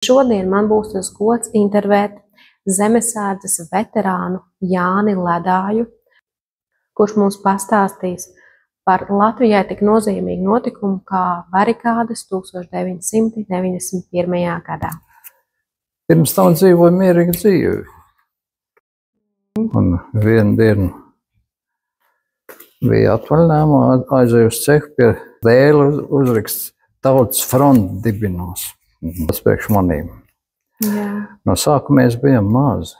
Šodien man būs tas gods intervēt Zemesardzes veterānu Jāni Ledāju, kurš mums pastāstīs par Latvijai tik nozīmīgu notikumu kā barikādes 1991. gadā. Pirms tam dzīvoja mierīgu dzīvi. Un vienu dienu bija atvaļinājumā, aizēju uz cehu pie dēļa uzraksts Tautas fronte dibinās. Tas priekš manīm. Jā. No sākuma mēs bijām mazi,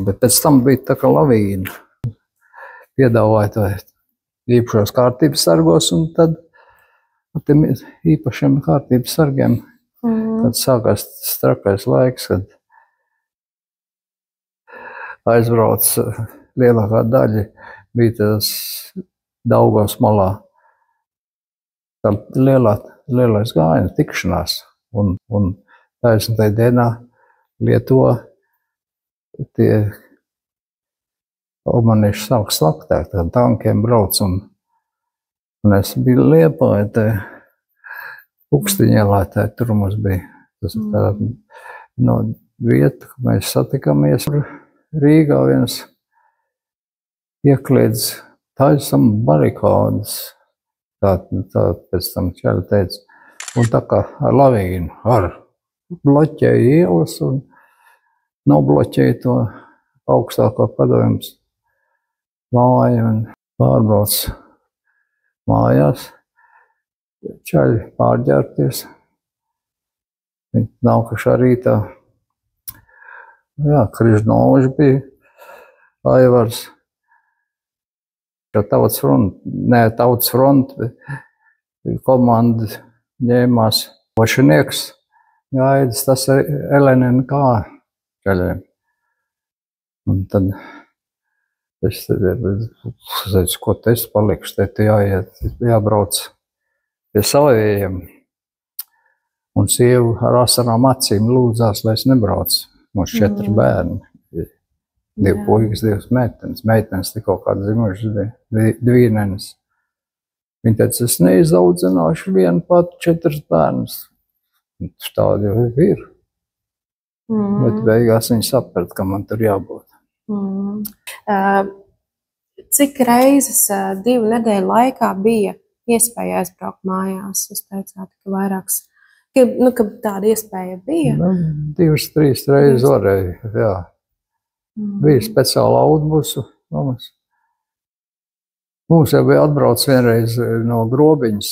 bet pēc tam bija tā kā lavīna. Piedāvāja to īpašos kārtības sargos, un tad ar tiem īpašiem kārtības sargiem, kad sākās strakais laiks, kad aizbrauc lielākā daļa, bija tas Daugavas malā. Tā lielais gājiens, tikšanās, un taisnībai dienā Lietuvā tie omanieši sāk slaktēt, tad tankiem brauc, un es biju Liepāja, te Pukstiņielā, tur mums bija tas tā no vieta, ka mēs satikāmies Rīgā viens iekliedz taisam barikādes, tā pēc tam čēli teica, un tā kā ar lavīnu, ar bloķēja ielas un nobloķēja to augstāko padomjas māju un pārbrauc mājās, čaļi pārģērties. Viņi nākušā rītā, jā, Križnovičs bija, Aivars, Tautas fronte komanda ņēmās Vošinieks, Gaidis, tas ir LNNK čaļiem. Un tad es teicu, ko te es palikšu, te jābrauc pie savējiem. Un sievu ar asarām acīm lūdzās, lai es nebraucu. Mums 4 bērni, 2 puikas, 2 meitenes. Meitenes tikko kāds zimušas bija, dvīnenes. Viņa teica, es neizaudzināšu vienu pat 4 bērnus. Tādi jau ir. Bet beigās viņi saprat, ka man tur jābūt. Cik reizes 2 nedēļu laikā bija iespēja aizbraukt mājās? Jūs teicāt, ka vairāks, ka tāda iespēja bija? 2-3 reizes varēja, jā. Bija speciāla autobusu. Mums jau bija atbrauc vienreiz no Grobiņas,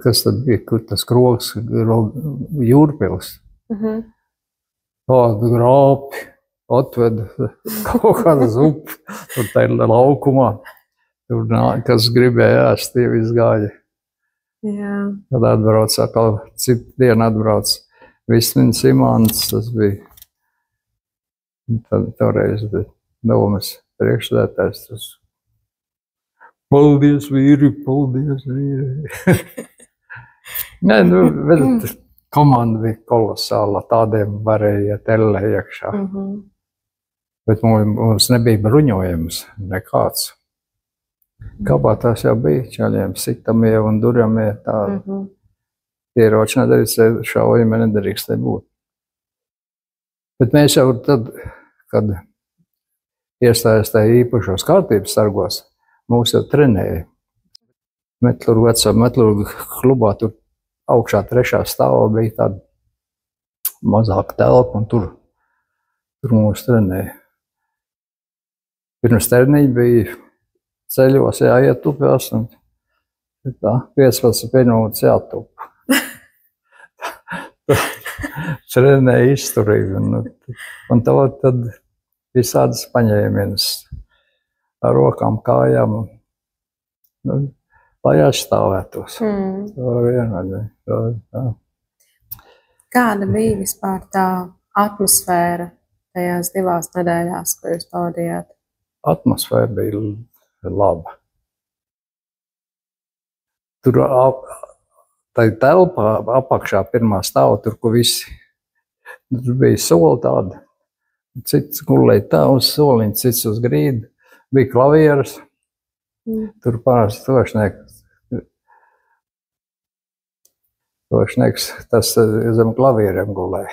kas tad bija, kur tas Krogs, Jūrpils. Tādu grāpi atveda kaut kādas upi, tur tā ir laukumā. Tur, kas gribēja ēst, tie viss gāja. Jā. Tad atbrauc, atkal citu dienu atbrauc Vismins Imants, tas bija. Tad toreiz bija domas priekšsēdētājs. Paldies, vīri, paldies, vīri. Nē, bet komanda bija kolosāla, tādiem varēja iet ellē iekšā. Bet mums nebija bruņojums nekāds. Kabatās jau bija čaļiem, sitamie un durjamie tādi. Ieroči nedarīts, šaujami nedrīkstēja būt. Bet mēs jau tad, kad iestājās tajā īpašos kārtības sargos, mūs jau trenēja. Metlurgu klubā tur augšā 3. stāvā bija tāda mazāka telpa, un tur mūs trenēja. Pirms treniņa bija ceļos jāiet upjās, un tā 15 minūtes jātup. Trenēja izturīgi, un tad visādas paņēmienas ar rokām, kājām, lai aizstāvētos. Kāda bija vispār tā atmosfēra tajās 2 nedēļās, ko jūs pavadījāt? Atmosfēra bija laba. Tur tā telpā apakšā 1. stāva, tur, ko visi, tur bija soli tāda, cits gulēja tā uz soliņa, cits uz grīdu, bija klavieras, tur parasti tošnieki Vošnieks, tas zem klavieriem gulēja.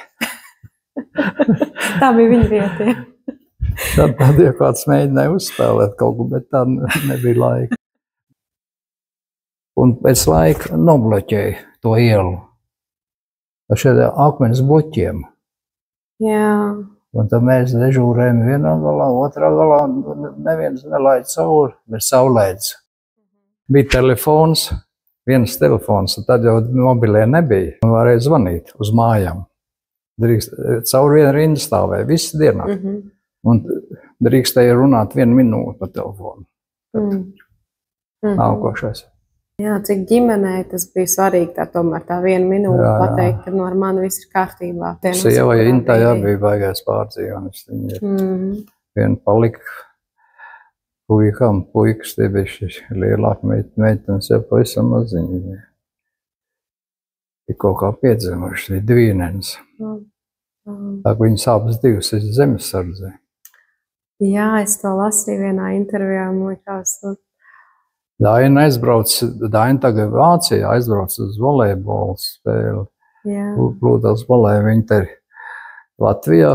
Tā bija viņa vieta, ja. Tad ja kāds mēģināja uzspēlēt kaut ko, bet tā nebija laika. Un pēc laika nobloķēja to ielu. Ar šiem akmens bloķiem. Jā. Un tad mēs dežūrējām vienā galā, otrā galā, neviens nelaid cauri, bet saulēdz. Bija telefons, viens telefons, un tad jau mobilie nebija. Un varēja zvanīt uz mājām. Cauri vienu rindu stāvēja, visu dienā. Un drīkstēja runāt 1 minūti pa telefonu. Nākošais. Jā, cik ģimenei tas bija svarīgi, tā tomēr tā 1 minūte pateikt, ka ar mani viss ir kārtībā. Sieva Intā bija baigais pārdzīvojums. Vien palika puikas, tie bija šis lielāk meitenes, jau pavisam maziņi. Ir kaut kā piedzimuši, ir dvīnenes. Tā, ka viņas abas divas ir zemesardzē. Jā, es to lasīju vienā intervijā, man likās. Daina tagad Vācijā aizbrauc uz volejbolu spēli. Plūtās volejā, viņa te ir Latvijā.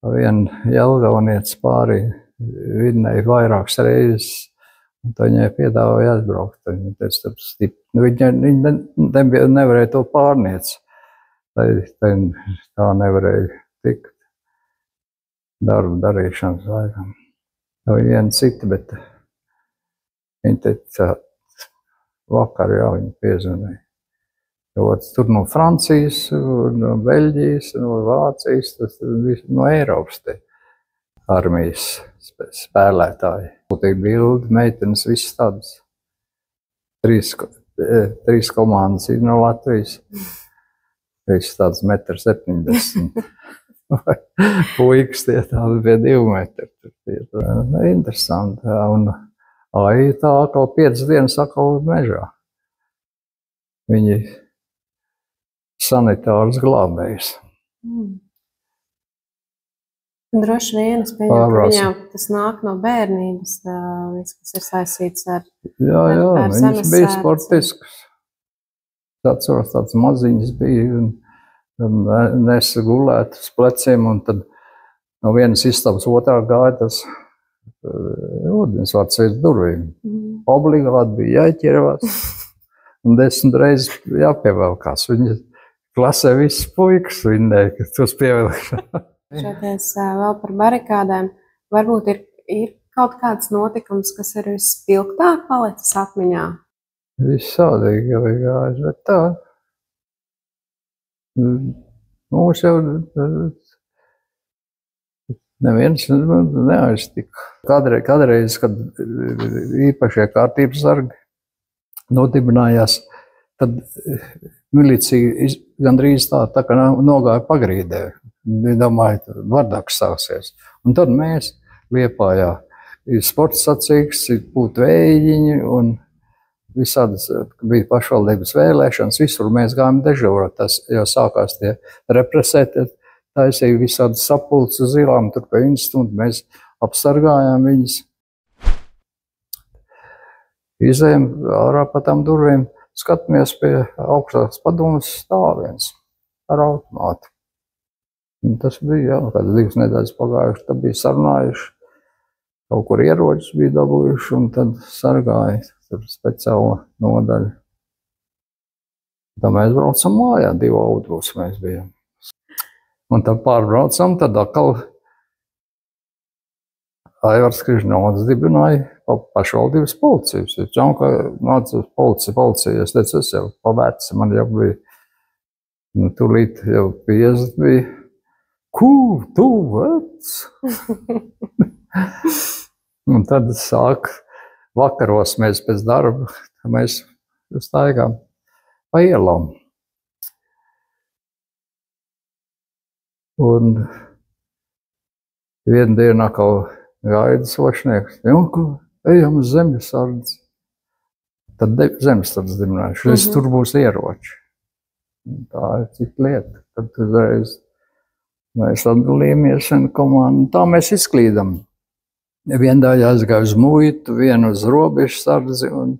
Viena jelgaunieca pārī vinnēja vairākas reizes, un tā viņai piedāvāja aizbraukt. Viņa nevarēja to pārniec. Tā nevarēja tikt darbu darīšanas laikam. Tā bija viena cita, bet viņa teica, vakar jau viņa piezvanīja. Tur no Francijas, no Beļģijas, no Vācijas, no Eiropas te armijas spēlētāji. Būtīgi bildi, meitenes, visas tādas. 3 komandas ir no Latvijas. Visas tādas 1,70 m. Puikas tie tādi bija 2 metri. Interesanti. Un tā atkal 5 dienas atkal mežā. Viņi sanitāras glābējas. Droši vien, es pieņemu, ka viņām tas nāk no bērnības, viss, kas ir saistīts ar viņas bija sportisks. Atceros, tāds maziņas bija un nesa gulēt uz pleciem, un tad no vienas istabas otrā gāja tas ūdensvārds aiz durvīm. Obligāti bija jāķervās un 10 reizes jāpievelkās. Viņa klasē visas puikas vinnēja, ka tos pievelkšana. Šoties vēl par barikādēm, varbūt ir kaut kāds notikums, kas ir vispilgtāk palicis atmiņā? Visādīgi jau ir gājis, bet tā. Mūs jau neviens neaiztika. Kādreiz, kad īpašie kārtības sargi nodibinājās, tad milicija gandrīz tā kā nogāja pagrīdē. Domāju, vardāks sāksies. Un tad mēs Liepājā ir sports sacīgs, būtu vējiņi un visādas bija pašvaldības vēlēšanas. Visur mēs gājām dežūrā, tas jau sākās tie represēti, taisīja visādas sapulces uz ilām, tur pie 1 stundu mēs apsargājām viņas. Izējām ārā pa tām durvīm, skatāmies pie augstās padomes stāviens ar automātu. Un tas bija, kādas 2 nedēļas pagājuši, tad bija sarunājuši, kaut kur ieročus bija dabūjuši, un tad sargāja tur speciāla nodaļa. Tad mēs braucam mājā, 2 autobusi mēs bijām. Un tad pārbraucam, tad atkal Aivars Križnovs dibināja pašvaldības policijas. Es čau, ka mācos policija. Es teicu, es jau pavērci, man jau bija, tūlīt jau 50 bija. Tu vec! Un tad sāk vakaros mēs pēc darba, mēs staigām pa ielām. Un vienu dienu atkal gaida sošnieks. Ejam uz zemesardzi. Tad zemesardzi dibinājuši. Tur būs ieroči. Tā ir cita lieta. Tad uzreiz mēs atdalījāmies un komandu. Tā mēs izklīdam. Vienu daļu aizgāja uz muitu, vienu uz robežsardzi un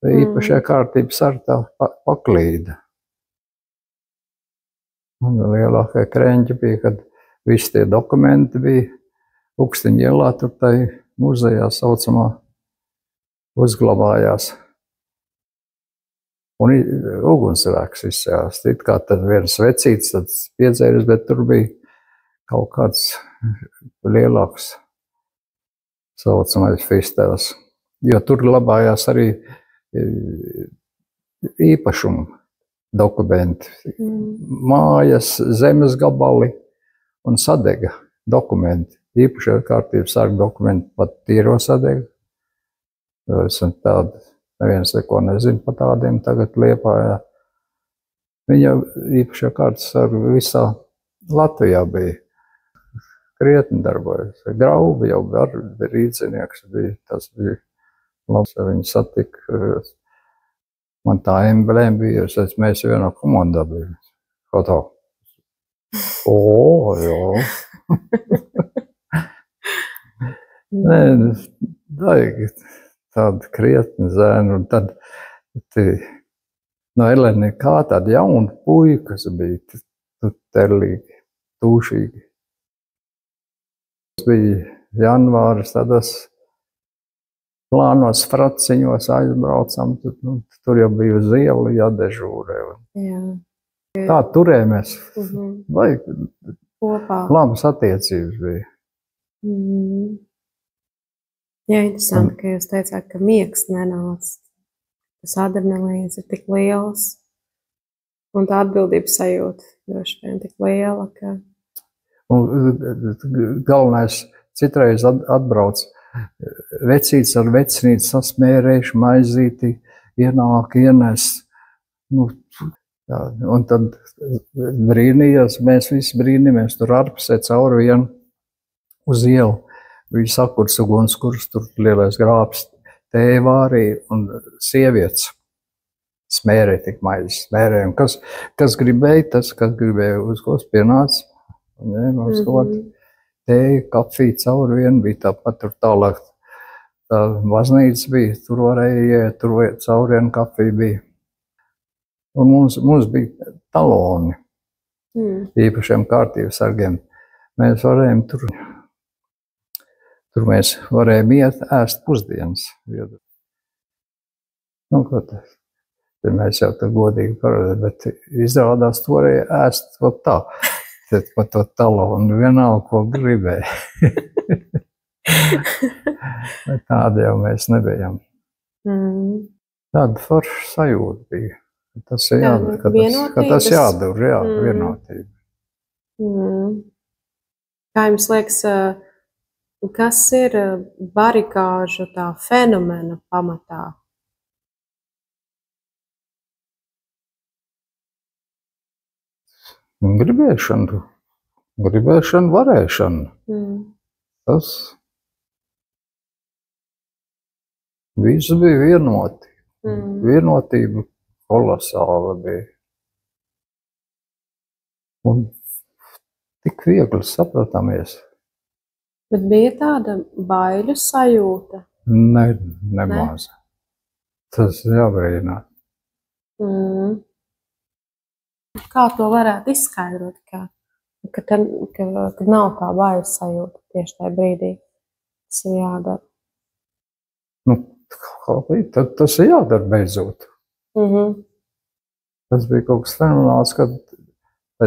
īpašajā kārtības sargā paklīda. Un lielākie kreņķi bija, kad visi tie dokumenti bija Ukstiņa ielā, tur tai muzejā saucamā uzglabājās. Un ugunsrēks izsējās. It kā tad viens vecīts, tad piedzēris, bet tur bija kaut kāds lielāks saucamais fistēls. Jo tur glabājās arī īpašumu dokumenti. Mājas, zemes gabali un sadega dokumenti. Īpašajā kārtības sarga dokumenti pat tīro sadega. Es tādu, neviens neko nezinu par tādiem tagad Liepājā. Viņa īpašajā kārtas sarga visā Latvijā bija. Krietni darbojas. Graubi jau ar rīcinieks bija. Tas bija labs, ja viņi satika. Man tā emblēma bija, mēs vienā komandā bijām. Kā tā? O, jā. Nē, vajag tādu krietni zēnu. Un tad no Eleni kā tāda jauna puika, kas bija terlīgi, tūšīgi. Tas bija janvāris, tādas plānos fraciņos aizbraucam, tur jau bija uz ielu jādežūrē. Jā. Tā turējamies. Vajag Kopā. labas attiecības bija. Jā, interesanti, ka jūs teicāt, ka miegs nenāca. Tas adrenalīns ir tik liels. Un tā atbildības sajūta droši vien tik liela, ka... Un galvenais, citreiz atbrauc vecīts ar vecinīti sasmērējuši, maizīti, ienāk, ienes. Un tad brīnījās, mēs visi brīnījāmies, tur ārpusē cauri vienu uz ielu. Viņi sakurts ugunskurs, tur lielais grābs, tēvā arī un sievietes smērē tik maizes, smērē. Un kas gribēja, tas, kas gribēja uz ko pienāca, ņēma uz ko tēju, kafiju cauri vienu, bija tāpat tur tālāk. Tā baznīca bija, tur varēja iet, tur cauri vienu kafiju bija. Un mums bija taloni īpašiem kārtības sargiem. Mēs varējām tur mēs varējām iet ēst pusdienas. Ko tas? Mēs jau tā godīgi parādām, bet izrādās to varēja ēst tā. Tad pa to talonu vienalga, ko gribēja. Bet tādi jau mēs nebijām. Tāda forša sajūta bija. Tas ir jādara, ka tas jādara, jā, vienotība. Kā jums liekas, kas ir barikāžu tā fenomena pamatā? Gribēšana, varēšana. Tas viss bija vienoti. Vienotība kolosāla bija. Un tik viegli sapratāmies. Bet bija tāda baiļu sajūta? Nemaz. Tas jābrīnā. Kā to varētu izskaidrot? Ka nav tā baiļu sajūta tieši tajā brīdī. Tas ir jādara. Tad tas ir jādara beidzot. Tas bija kaut kas fenomenāls, kad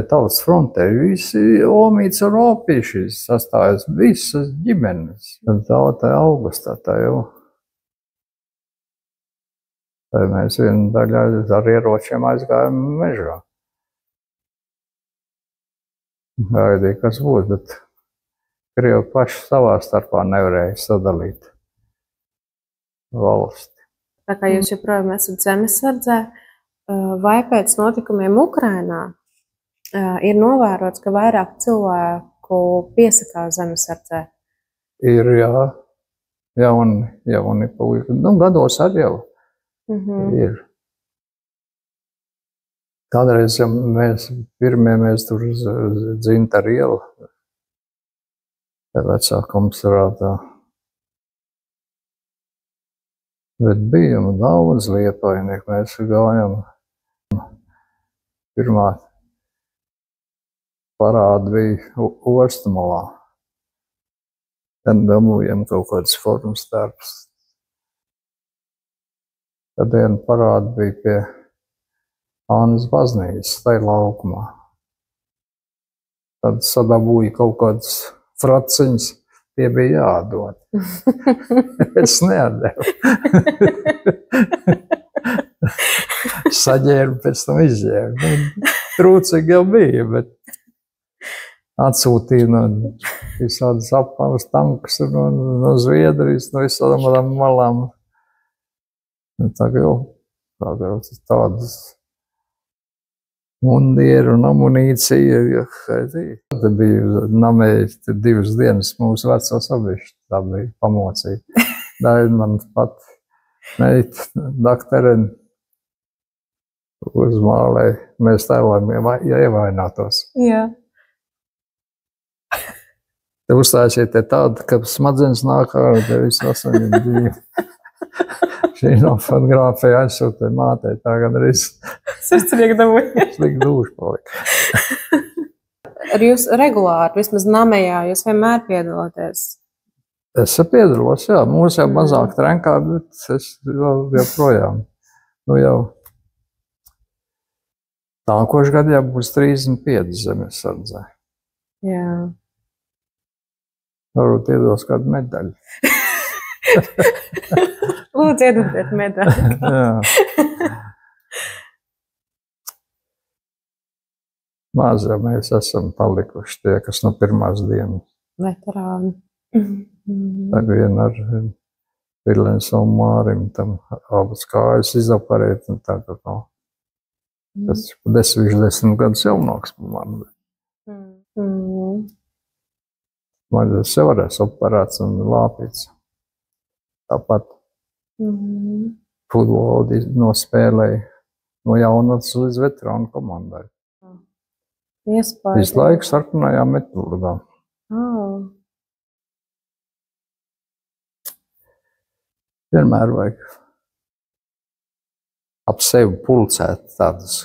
tautas frontē visi omīts un opīši sastājas, visas ģimenes. Tā augustā tā jau. Tā mēs vienu daļā ar ieročiem aizgājām mežā. Gaidīja, kas būs, bet Krievi paši savā starpā nevarēja sadalīt valsti. Tā kā jūs joprojām esat zemesardzē, vai pēc notikumiem Ukrainā ir novērots, ka vairāk cilvēku piesakās zemesardzē? Ir, jā. Jauni puiši. Gados arī jau ir. Kādreiz mēs tur Dzintaru ielu, vecākums rādā. Bet bijām daudz liepainieku, mēs gājām. Pirmā parādi bija Orstu malā. Tad dabūjām kaut kādas formas darbus. Tad viena parādi bija pie Ānas baznīcas, tai laukumā. Tad sadabūja kaut kādas fraciņas, tie bija jādod. Es neatdevu. Saģēru, pēc tam izģēru. Trūcīgi jau bija, bet atsūtīja no visādas apmāras tankus no Zviedrijas, no visādām malām. Tagad tādas mundieru un amunīcija. Tad bija namēji 2 dienas mūsu veco sabišķi. Tā bija pamocīja. Tā ir man pat meita, daktereni uzmālēja. Mēs tēlojam, ja ievainātos. Jā. Te uzstāsiet tādu, ka smadzenes nāk ārā, te visu asaņiem dzīvi. Šī no fotogrāfija aizsūtīja mātei, tā gan arī Sirsnieki dabūja. slikti dūši palika. Ar jūs regulāri, vismaz namējā, jūs vienmēr piedalāties? Es piedalos, jā. Mūs jau mazāk trenkā, bet es joprojām. Nu jau nākošu gadu jau būs 35 zemesardzē. Jā. Varbūt iedos kādu medaļu. Lūdzu, iedodiet medaļu. Jā. Maz jau mēs esam palikuši tie, kas no pirmās dienas. Veterāni. Tagad vien ar Virlens un Mārim tam abas kājas izoperēt un tā kā no. Tas 10 gadus jaunāks par mani. Man tas jau varēs operēts un lāpīts. Tāpat futbolu nospēlēja no jaunatnes līdz veterānu komandai. Iespēja. Visu laiku sarkanajā metālurgā. Vienmēr vajag ap sevi pulcēt tādas,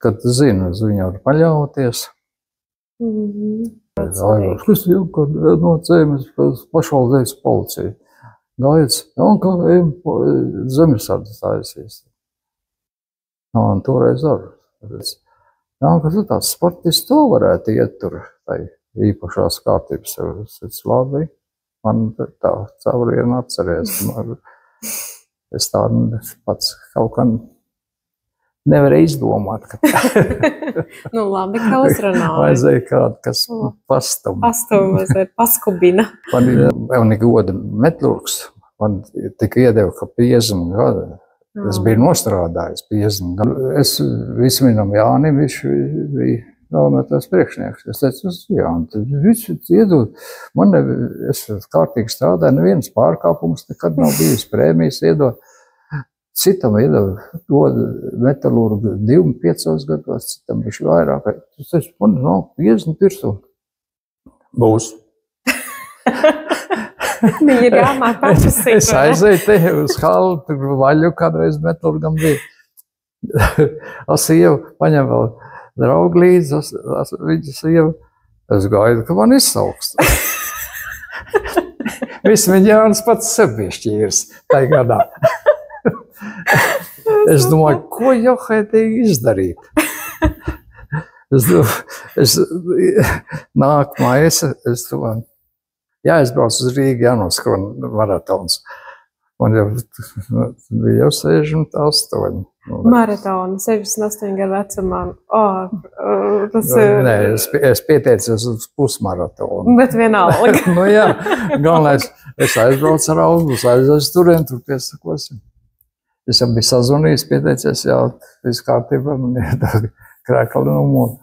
kad tu zini, uz viņu var paļauties. Kas jau, kad no cēmas pašvaldības policija gaids, un kā zemesardzes taisīs. Un toreiz arī. Kas ir tāds sportists, to varētu iet tur, tai īpašās kārtības. Es labi, man tā caurienu atceries. Es tādu pats kaut kā nevarēju izdomāt. Nu labi, ka uzrunāju. Vajadzēja kādu, kas pastum. Pastumos vai paskubina. Man jau negoda metlurgs. Man tika iedeva, ka 50 gadu. Es biju nostrādājis 50 gadu. Es visminam Jānim, viņš bija galvenais priekšnieks. Es teicu, jā, tad viņš iedod. Man es kārtīgi strādāju, nevienas pārkāpums nekad nav bijis, prēmijas iedod. Citam iedod metalurgu 25 gados, citam viņš vairāk. Es teicu, man nav 50 pirstu. Būs. Viņi ir jāmāk pašasīt. Es aizēju te uz halu, tur vaļu kādreiz metalurgam bija. Sieva paņem vēl draugu līdzi, viņa sieva. Es gaidu, ka man izsauks. Viss viņa Jānis pats sev piešķīrs tai gadā. Es domāju, ko johaitīgi izdarīt? Nākamā es domāju, jāizbrauc uz Rīgu, jānoskrien maratons. Man jau bija jau 68. Maratona, 68 gadu vecumā. Nē, es pieteicos uz pusmaratonu. Bet vienalga. Nu jā, galvenais, es aizbraucu ar autobusu, aizbraucu turien, tur piesakosim. Es jau biju sazvanījis, pieteicies, jā, viss kārtībā, man ir tā krēkla numuru.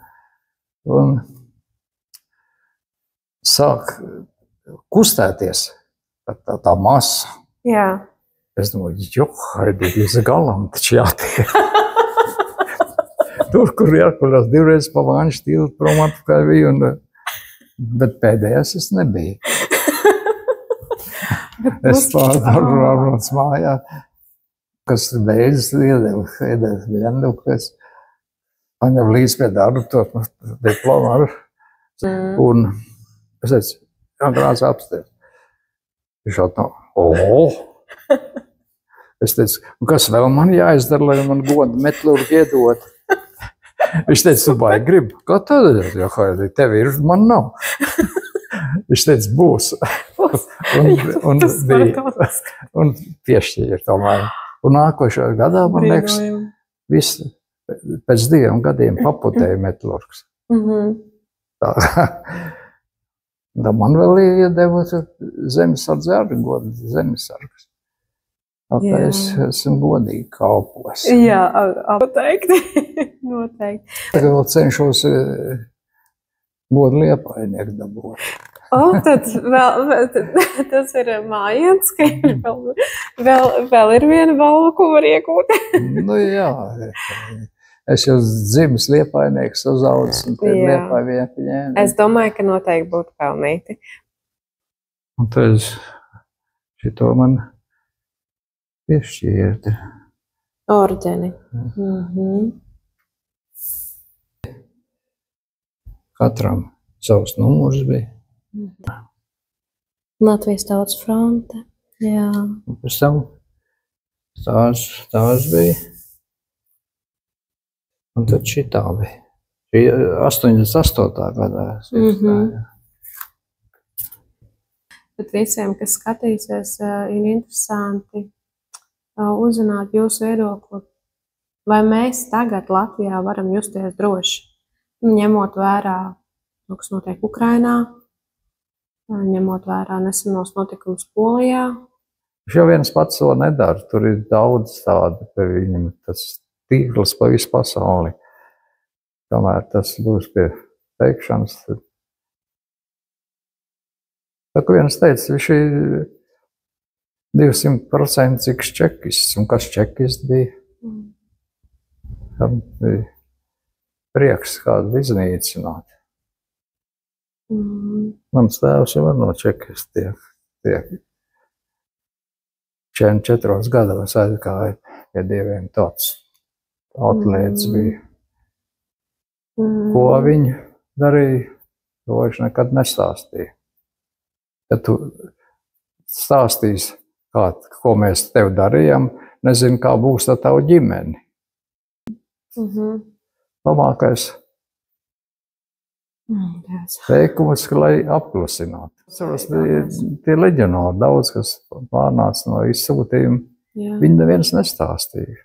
Un sāk kustēties tā masa. Jā. Es domāju, johaidī, līdz galam taču jātiek. Tur, kur jākurās 2 reizes pa Vāņu stīlu prom atpakaļ bija, bet pēdējais es nebiju. Es pārbrauc mājā, kas beidzas iedeva blendu, kas Man jau līdz pie darba to diplomu ar. Un es teicu, brālis apsties. Viņš jau tā, Es teicu, kas vēl man jāizdara, lai man godu metlurgi iedot? Viņš teica, tu baigi gribi. Kā tad? Jā, tev ir, man nav. Viņš teica, būs. Un piešķīra tomēr. Un nākošajā gadā, man liekas, viss pēc 2 gadiem paputēja metlurgs. Tā man vēl iedeva zemesardze ar godu, zemesargs. Tā es esmu godīgi kalpos. Jā, noteikti. Noteikti. Tagad vēl cenšos godu Liepājnieku dabūt. Tad vēl, tas ir mājiens, ka vēl ir viena balva, ko var iegūt. Nu jā, es jau dzimis Liepājnieks uzaudzis un tie Liepājnieki ņēma. Es domāju, ka noteikti būtu pelnīti. Un tad šito man piešķīra. Orģeni. Katram savs numurs bija. Latvijas Tautas fronte. Jā. Un pēc tam tās bija. Un tad šitā bija. Šī 88. gadā. Bet visiem, kas skatīsies, ir interesanti uzzināt jūsu viedokli. Vai mēs tagad Latvijā varam justies droši, ņemot vērā, kas notiek Ukrainā, ņemot vērā nesenos notikumus Polijā? Viņš jau viens pats to nedara. Tur ir daudz tādu, ka viņam tas tīkls pa visu pasauli. Kamēr tas būs pie teikšanas. Tā, ka viens teica, viņš ir 200% cik čekists. Un kas čekists bija? Tam bija prieks kādu iznīcināt. Mans tēvs jau var no čekis tiek 44 gados aizgāja pie dieviem tāds atlēdz bija. Ko viņi darīja, to viņš nekad nestāstīja. Ja tu stāstīsi, ko mēs tev darījām, nezinu, kā būs ar tavu ģimeni. Labākais teikumus, lai apklusinātu. Tie leģionāri daudz, kas pārnāca no izsūtījuma, viņi neviens nestāstīja.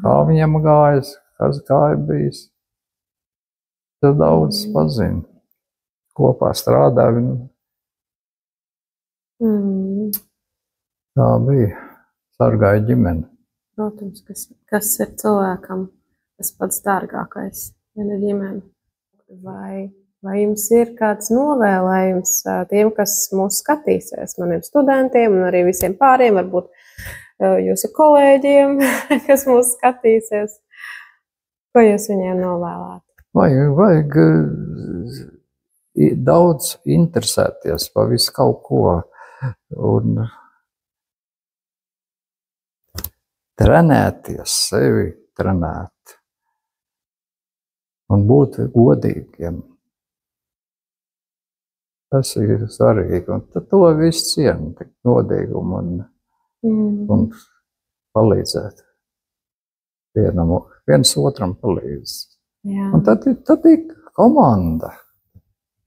Kā viņam gājas, kā ir bijis. Tad daudz pazina. Kopā strādā viņi. Tā bija. Sargāja ģimeni. Protams, kas ir cilvēkam tas pats dārgākais, ja ne ģimeni. Vai jums ir kāds novēlējums tiem, kas mūs skatīsies, maniem studentiem un arī visiem pāriem, varbūt jūsu kolēģiem, kas mūs skatīsies? Ko jūs viņiem novēlētu? Vajag daudz interesēties par visu kaut ko un trenēties, sevi trenēt un būt godīgiem. Tas ir svarīgi, un tad to viss cienu, godīgumu un palīdzēt. Viens otram palīdz. Jā. Un tad ir komanda.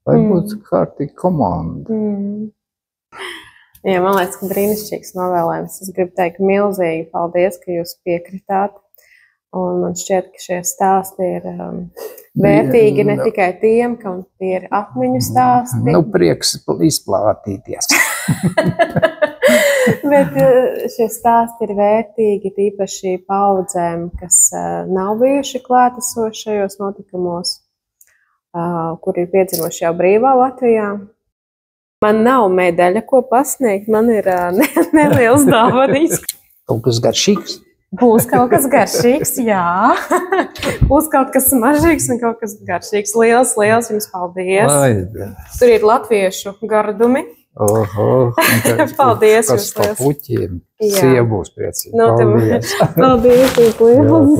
Vai būtu kārtīgi komanda. Jā, man liekas, ka brīnišķīgs novēlējums. Es gribu teikt milzīgi paldies, ka jūs piekritāt. Un man šķiet, ka šie stāsti ir vērtīgi ne tikai tiem, kam tie ir atmiņu stāsti. Nu, prieks izplātīties. Bet šie stāsti ir vērtīgi tīpaši paudzēm, kas nav bijuši klātesoši šajos notikumos, kur ir piedzimuši jau brīvā Latvijā. Man nav medaļa, ko pasniegt, man ir neliels dāvanīgs. Kaut kas garšīgs. Būs kaut kas garšīgs, jā. Būs kaut kas smaržīgs un kaut kas garšīgs. Liels jums paldies. Tur ir latviešu gardumi. Paldies jums liels. Kas pa puķiem. Sieva būs priecīga. Paldies jums liels.